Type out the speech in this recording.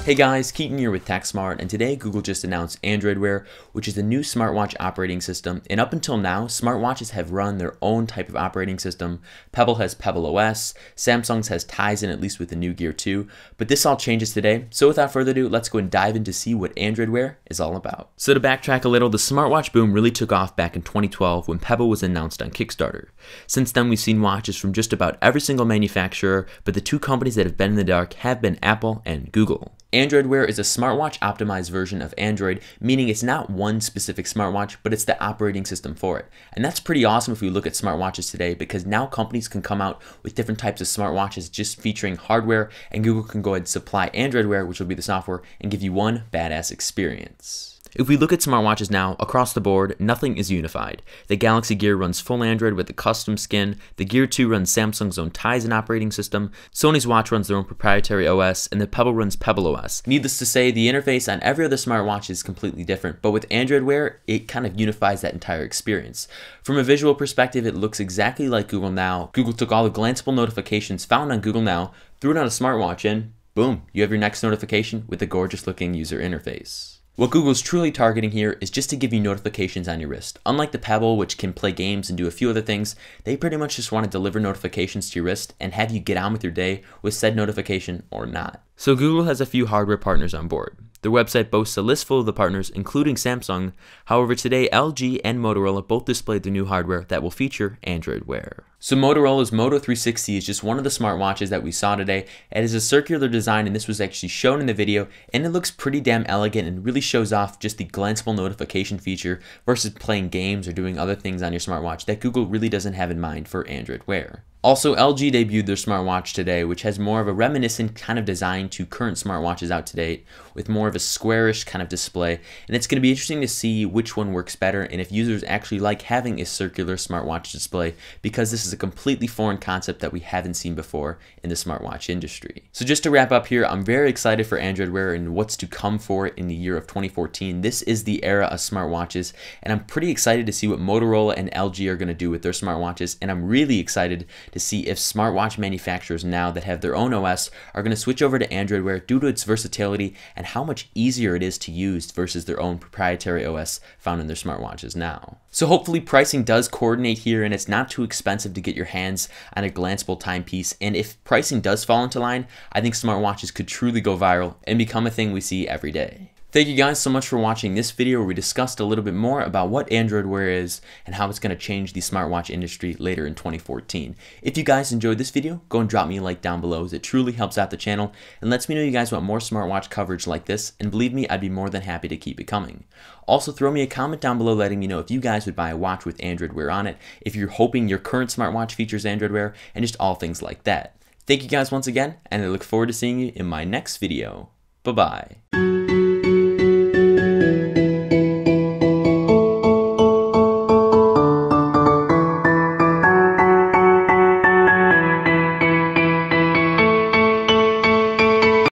Hey guys, Keaton here with TechSmart, and today Google just announced Android Wear, which is a new smartwatch operating system. And up until now, smartwatches have run their own type of operating system. Pebble has Pebble OS, Samsung's has Tizen, at least with the new Gear 2, but this all changes today. So without further ado, let's go and dive in to see what Android Wear is all about. So to backtrack a little, the smartwatch boom really took off back in 2012 when Pebble was announced on Kickstarter. Since then, we've seen watches from just about every single manufacturer, but the two companies that have been in the dark have been Apple and Google. Android Wear is a smartwatch optimized version of Android, meaning it's not one specific smartwatch, but it's the operating system for it. And that's pretty awesome if we look at smartwatches today, because now companies can come out with different types of smartwatches just featuring hardware, and Google can go ahead and supply Android Wear, which will be the software, and give you one badass experience. If we look at smartwatches now, across the board, nothing is unified. The Galaxy Gear runs full Android with a custom skin, the Gear 2 runs Samsung's own Tizen operating system, Sony's watch runs their own proprietary OS, and the Pebble runs Pebble OS. Needless to say, the interface on every other smartwatch is completely different, but with Android Wear, it kind of unifies that entire experience. From a visual perspective, it looks exactly like Google Now. Google took all the glanceable notifications found on Google Now, threw it on a smartwatch, and boom, you have your next notification with a gorgeous looking user interface. What Google's truly targeting here is just to give you notifications on your wrist. Unlike the Pebble, which can play games and do a few other things, they pretty much just want to deliver notifications to your wrist and have you get on with your day with said notification or not. So Google has a few hardware partners on board. Their website boasts a list full of the partners, including Samsung. However, today LG and Motorola both displayed their new hardware that will feature Android Wear. So Motorola's Moto 360 is just one of the smartwatches that we saw today. It is a circular design, and this was actually shown in the video, and it looks pretty damn elegant and really shows off just the glanceable notification feature versus playing games or doing other things on your smartwatch that Google really doesn't have in mind for Android Wear. Also, LG debuted their smartwatch today, which has more of a reminiscent kind of design to current smartwatches out to date, with more of a squarish kind of display. And it's going to be interesting to see which one works better and if users actually like having a circular smartwatch display, because this is a completely foreign concept that we haven't seen before in the smartwatch industry. So just to wrap up here, I'm very excited for Android Wear and what's to come for it in the year of 2014. This is the era of smartwatches, and I'm pretty excited to see what Motorola and LG are going to do with their smartwatches, and I'm really excited to see if smartwatch manufacturers now that have their own OS are going to switch over to Android Wear due to its versatility and how much easier it is to use versus their own proprietary OS found in their smartwatches now. So hopefully pricing does coordinate here and it's not too expensive to get your hands on a glanceable timepiece, and if pricing does fall into line, I think smartwatches could truly go viral and become a thing we see every day. Thank you guys so much for watching this video where we discussed a little bit more about what Android Wear is and how it's going to change the smartwatch industry later in 2014. If you guys enjoyed this video, go and drop me a like down below, as it truly helps out the channel and lets me know you guys want more smartwatch coverage like this, and believe me, I'd be more than happy to keep it coming. Also, throw me a comment down below letting me know if you guys would buy a watch with Android Wear on it, if you're hoping your current smartwatch features Android Wear, and just all things like that. Thank you guys once again, and I look forward to seeing you in my next video. Bye-bye.